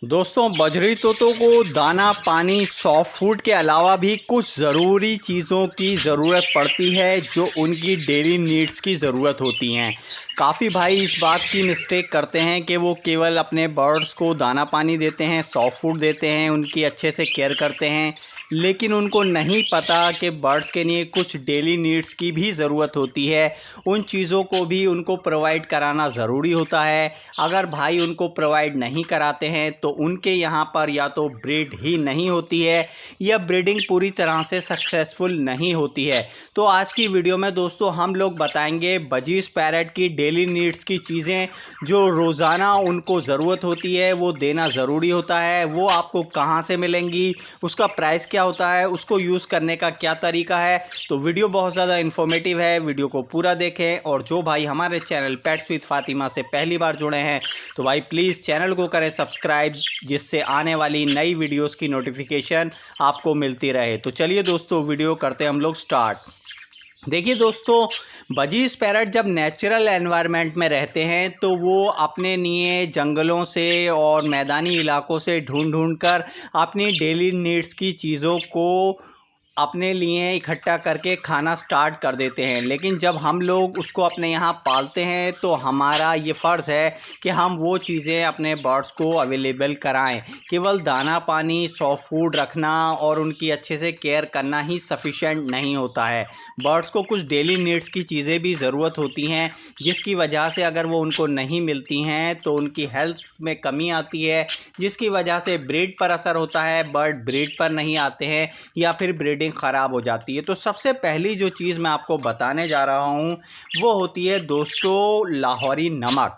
दोस्तों, बजरी तोतों को दाना, पानी, सॉफ्ट फूड के अलावा भी कुछ ज़रूरी चीज़ों की ज़रूरत पड़ती है जो उनकी डेली नीड्स की ज़रूरत होती हैं। काफ़ी भाई इस बात की मिस्टेक करते हैं कि वो केवल अपने बर्ड्स को दाना पानी देते हैं, सॉफ्ट फूड देते हैं, उनकी अच्छे से केयर करते हैं, लेकिन उनको नहीं पता कि बर्ड्स के लिए कुछ डेली नीड्स की भी ज़रूरत होती है। उन चीज़ों को भी उनको प्रोवाइड कराना ज़रूरी होता है। अगर भाई उनको प्रोवाइड नहीं कराते हैं तो उनके यहाँ पर या तो ब्रीड ही नहीं होती है या ब्रीडिंग पूरी तरह से सक्सेसफुल नहीं होती है। तो आज की वीडियो में दोस्तों हम लोग बताएंगे बजीज पैरेट की डेली नीड्स की चीज़ें जो रोज़ाना उनको ज़रूरत होती है, वो देना ज़रूरी होता है। वो आपको कहाँ से मिलेंगी, उसका प्राइस क्या होता है, उसको यूज़ करने का क्या तरीका है। तो वीडियो बहुत ज़्यादा इन्फॉर्मेटिव है, वीडियो को पूरा देखें। और जो भाई हमारे चैनल पेट्स विद फातिमा से पहली बार जुड़े हैं तो भाई प्लीज़ चैनल को करें सब्सक्राइब, जिससे आने वाली नई वीडियोस की नोटिफिकेशन आपको मिलती रहे। तो चलिए दोस्तों, वीडियो करते हैं हम लोग स्टार्ट। देखिए दोस्तों, बजीज पैरट जब नेचुरल एनवायरनमेंट में रहते हैं तो वो अपने लिए जंगलों से और मैदानी इलाकों से ढूंढ ढूंढ कर अपनी डेली नीड्स की चीज़ों को अपने लिए इकट्ठा करके खाना स्टार्ट कर देते हैं। लेकिन जब हम लोग उसको अपने यहाँ पालते हैं तो हमारा ये फ़र्ज़ है कि हम वो चीज़ें अपने बर्ड्स को अवेलेबल कराएं। केवल दाना पानी, सॉफ्ट फूड रखना और उनकी अच्छे से केयर करना ही सफिशेंट नहीं होता है। बर्ड्स को कुछ डेली नीड्स की चीज़ें भी ज़रूरत होती हैं, जिसकी वजह से अगर वो उनको नहीं मिलती हैं तो उनकी हेल्थ में कमी आती है, जिसकी वजह से ब्रीड पर असर होता है, बर्ड ब्रीड पर नहीं आते हैं या फिर ब्रीडिंग ख़राब हो जाती है। तो सबसे पहली जो चीज़ मैं आपको बताने जा रहा हूँ वो होती है दोस्तों लाहौरी नमक।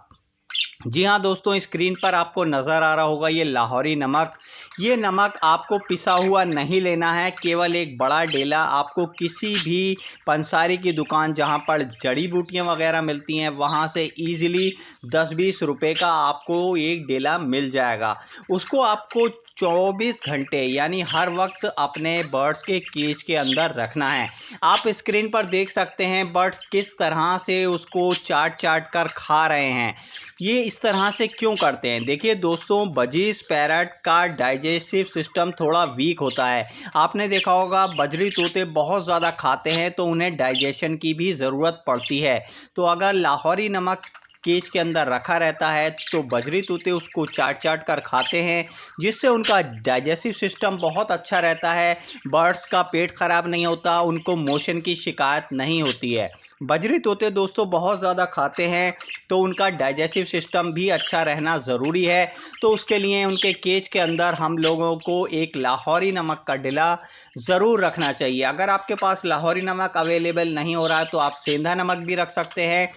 जी हाँ दोस्तों, स्क्रीन पर आपको नज़र आ रहा होगा ये लाहौरी नमक। ये नमक आपको पिसा हुआ नहीं लेना है, केवल एक बड़ा डेला आपको किसी भी पंसारी की दुकान जहाँ पर जड़ी बूटियाँ वगैरह मिलती हैं वहाँ से ईज़िली 10-20 रुपए का आपको एक डेला मिल जाएगा। उसको आपको 24 घंटे यानी हर वक्त अपने बर्ड्स के केज के अंदर रखना है। आप स्क्रीन पर देख सकते हैं बर्ड्स किस तरह से उसको चाट चाट कर खा रहे हैं। ये इस तरह से क्यों करते हैं? देखिए दोस्तों, बजीज पैरट का डाइजेस्टिव सिस्टम थोड़ा वीक होता है। आपने देखा होगा बजरी तोते बहुत ज़्यादा खाते हैं तो उन्हें डाइजेशन की भी ज़रूरत पड़ती है। तो अगर लाहौरी नमक केज के अंदर रखा रहता है तो बजरी तोते उसको चाट चाट कर खाते हैं, जिससे उनका डाइजेस्टिव सिस्टम बहुत अच्छा रहता है। बर्ड्स का पेट ख़राब नहीं होता, उनको मोशन की शिकायत नहीं होती है। बजरी तोते दोस्तों बहुत ज़्यादा खाते हैं तो उनका डाइजेस्टिव सिस्टम भी अच्छा रहना ज़रूरी है। तो उसके लिए उनके केज के अंदर हम लोगों को एक लाहौरी नमक का डिला ज़रूर रखना चाहिए। अगर आपके पास लाहौरी नमक अवेलेबल नहीं हो रहा है तो आप सेंधा नमक भी रख सकते हैं।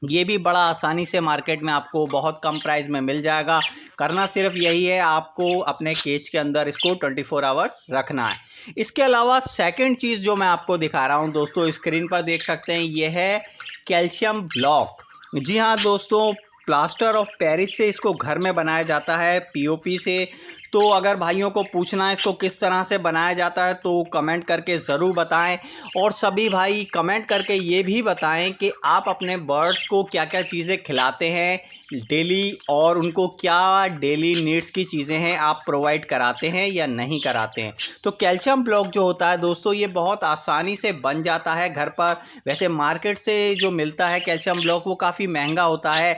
ये भी बड़ा आसानी से मार्केट में आपको बहुत कम प्राइस में मिल जाएगा। करना सिर्फ यही है, आपको अपने केज के अंदर इसको 24 आवर्स रखना है। इसके अलावा सेकंड चीज़ जो मैं आपको दिखा रहा हूँ दोस्तों, स्क्रीन पर देख सकते हैं, ये है कैल्शियम ब्लॉक। जी हाँ दोस्तों, प्लास्टर ऑफ पेरिस से इसको घर में बनाया जाता है, पीओपी से। तो अगर भाइयों को पूछना है इसको किस तरह से बनाया जाता है तो कमेंट करके ज़रूर बताएं। और सभी भाई कमेंट करके ये भी बताएं कि आप अपने बर्ड्स को क्या क्या चीज़ें खिलाते हैं डेली, और उनको क्या डेली नीड्स की चीज़ें हैं आप प्रोवाइड कराते हैं या नहीं कराते हैं। तो कैल्शियम ब्लॉक जो होता है दोस्तों, ये बहुत आसानी से बन जाता है घर पर। वैसे मार्केट से जो मिलता है कैल्शियम ब्लॉक वो काफ़ी महंगा होता है।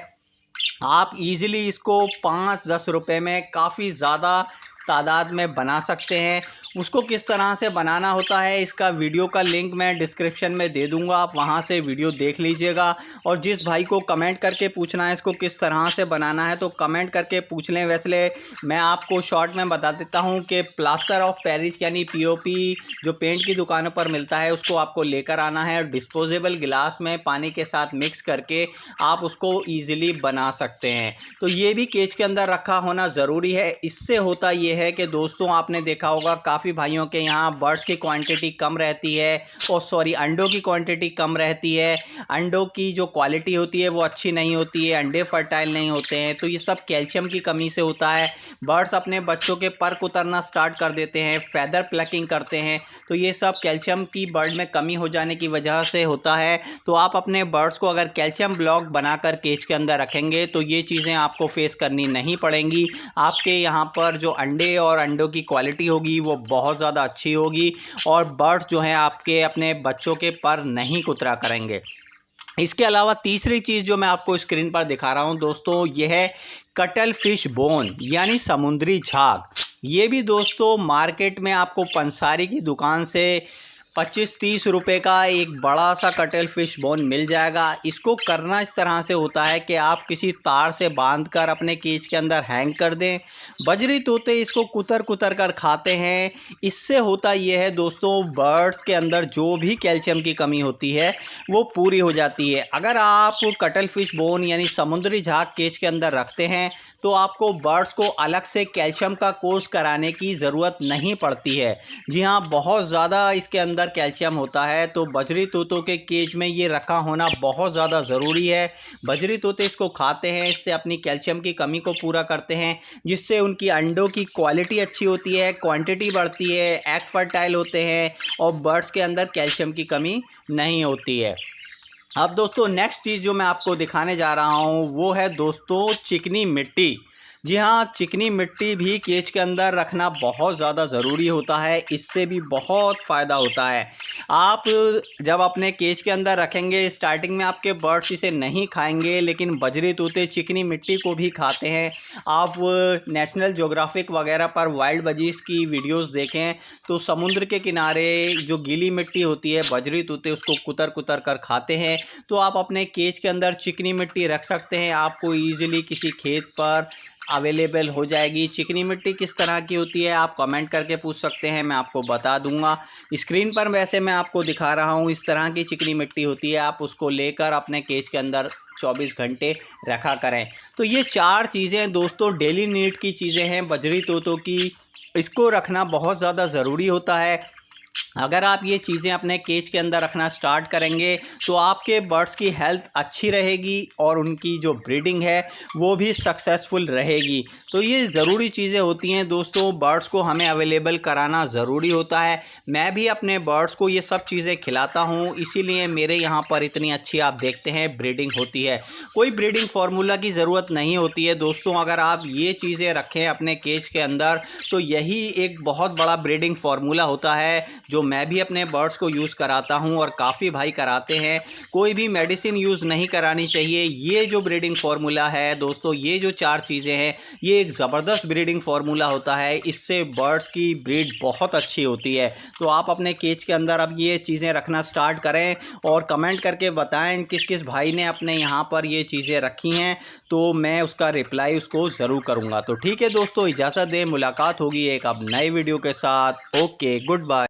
आप इजीली इसको 5-10 रुपए में काफ़ी ज़्यादा तादाद में बना सकते हैं। उसको किस तरह से बनाना होता है इसका वीडियो का लिंक मैं डिस्क्रिप्शन में दे दूंगा, आप वहां से वीडियो देख लीजिएगा। और जिस भाई को कमेंट करके पूछना है इसको किस तरह से बनाना है तो कमेंट करके पूछ लें। वैसे मैं आपको शॉर्ट में बता देता हूं कि प्लास्टर ऑफ पेरिस यानी पीओपी जो पेंट की दुकानों पर मिलता है उसको आपको लेकर आना है और डिस्पोजेबल गिलास में पानी के साथ मिक्स करके आप उसको ईजिली बना सकते हैं। तो ये भी केज के अंदर रखा होना ज़रूरी है। इससे होता ये है कि दोस्तों आपने देखा होगा काफ़ी भाइयों के यहाँ बर्ड्स की क्वांटिटी कम रहती है, और सॉरी अंडों की क्वांटिटी कम रहती है, अंडों की जो क्वालिटी होती है वो अच्छी नहीं होती है, अंडे फर्टाइल नहीं होते हैं। तो ये सब कैल्शियम की कमी से होता है। बर्ड्स अपने बच्चों के पर उतरना स्टार्ट कर देते हैं, फैदर प्लकिंग करते हैं, तो ये सब कैल्शियम की बर्ड में कमी हो जाने की वजह से होता है। तो आप अपने बर्ड्स को अगर कैल्शियम ब्लॉक बनाकर केज के अंदर रखेंगे तो ये चीज़ें आपको फेस करनी नहीं पड़ेंगी। आपके यहाँ पर जो अंडे और अंडों की क्वालिटी होगी वो बहुत ज़्यादा अच्छी होगी, और बर्ड्स जो हैं आपके अपने बच्चों के पर नहीं कुतरा करेंगे। इसके अलावा तीसरी चीज़ जो मैं आपको स्क्रीन पर दिखा रहा हूँ दोस्तों, ये है कटल फिश बोन यानी समुद्री झाग। ये भी दोस्तों मार्केट में आपको पंसारी की दुकान से 25-30 रुपये का एक बड़ा सा कटल फिश बोन मिल जाएगा। इसको करना इस तरह से होता है कि आप किसी तार से बांधकर अपने केज के अंदर हैंग कर दें। बजरी तोते इसको कुतर कुतर कर खाते हैं। इससे होता यह है दोस्तों, बर्ड्स के अंदर जो भी कैल्शियम की कमी होती है वो पूरी हो जाती है। अगर आप कटल फिश बोन यानी समुद्री झाग केज के अंदर रखते हैं तो आपको बर्ड्स को अलग से कैल्शियम का कोर्स कराने की ज़रूरत नहीं पड़ती है। जी हाँ, बहुत ज़्यादा इसके अंदर कैल्शियम होता है, तो बजरी तोतों के केज में ये रखा होना बहुत ज़्यादा ज़रूरी है। बजरी तोते इसको खाते हैं, इससे अपनी कैल्शियम की कमी को पूरा करते हैं, जिससे उनकी अंडों की क्वालिटी अच्छी होती है, क्वांटिटी बढ़ती है, एग फर्टाइल होते हैं, और बर्ड्स के अंदर कैल्शियम की कमी नहीं होती है। अब दोस्तों नेक्स्ट चीज़ जो मैं आपको दिखाने जा रहा हूँ वो है दोस्तों चिकनी मिट्टी। जी हाँ, चिकनी मिट्टी भी केज के अंदर रखना बहुत ज़्यादा ज़रूरी होता है। इससे भी बहुत फ़ायदा होता है। आप जब अपने केज के अंदर रखेंगे, स्टार्टिंग में आपके बर्ड्स इसे नहीं खाएंगे, लेकिन बजरी तोते चिकनी मिट्टी को भी खाते हैं। आप नेशनल ज्योग्राफिक वगैरह पर वाइल्ड बजीज की वीडियोस देखें तो समुद्र के किनारे जो गीली मिट्टी होती है, बजरी तोते उसको कुतर कुतर कर खाते हैं। तो आप अपने केज के अंदर चिकनी मिट्टी रख सकते हैं। आपको ईजिली किसी खेत पर अवेलेबल हो जाएगी। चिकनी मिट्टी किस तरह की होती है आप कमेंट करके पूछ सकते हैं, मैं आपको बता दूंगा। स्क्रीन पर वैसे मैं आपको दिखा रहा हूँ, इस तरह की चिकनी मिट्टी होती है। आप उसको लेकर अपने केज के अंदर 24 घंटे रखा करें। तो ये 4 चीज़ें दोस्तों डेली नीड की चीज़ें हैं बजरी तोतों की। इसको रखना बहुत ज़्यादा ज़रूरी होता है। अगर आप ये चीज़ें अपने केज के अंदर रखना स्टार्ट करेंगे तो आपके बर्ड्स की हेल्थ अच्छी रहेगी और उनकी जो ब्रीडिंग है वो भी सक्सेसफुल रहेगी। तो ये ज़रूरी चीज़ें होती हैं दोस्तों, बर्ड्स को हमें अवेलेबल कराना ज़रूरी होता है। मैं भी अपने बर्ड्स को ये सब चीज़ें खिलाता हूँ, इसीलिए मेरे यहाँ पर इतनी अच्छी आप देखते हैं ब्रीडिंग होती है। कोई ब्रीडिंग फार्मूला की ज़रूरत नहीं होती है दोस्तों। अगर आप ये चीज़ें रखें अपने केज के अंदर तो यही एक बहुत बड़ा ब्रीडिंग फार्मूला होता है जो मैं भी अपने बर्ड्स को यूज़ कराता हूं और काफ़ी भाई कराते हैं। कोई भी मेडिसिन यूज़ नहीं करानी चाहिए। ये जो ब्रीडिंग फार्मूला है दोस्तों, ये जो 4 चीज़ें हैं, ये एक ज़बरदस्त ब्रीडिंग फार्मूला होता है। इससे बर्ड्स की ब्रीड बहुत अच्छी होती है। तो आप अपने केज के अंदर अब ये चीज़ें रखना स्टार्ट करें और कमेंट करके बताएं किस किस भाई ने अपने यहाँ पर ये चीज़ें रखी हैं, तो मैं उसका रिप्लाई उसको ज़रूर करूँगा। तो ठीक है दोस्तों, इजाज़त दें, मुलाकात होगी एक अब नए वीडियो के साथ। Okay, good bye.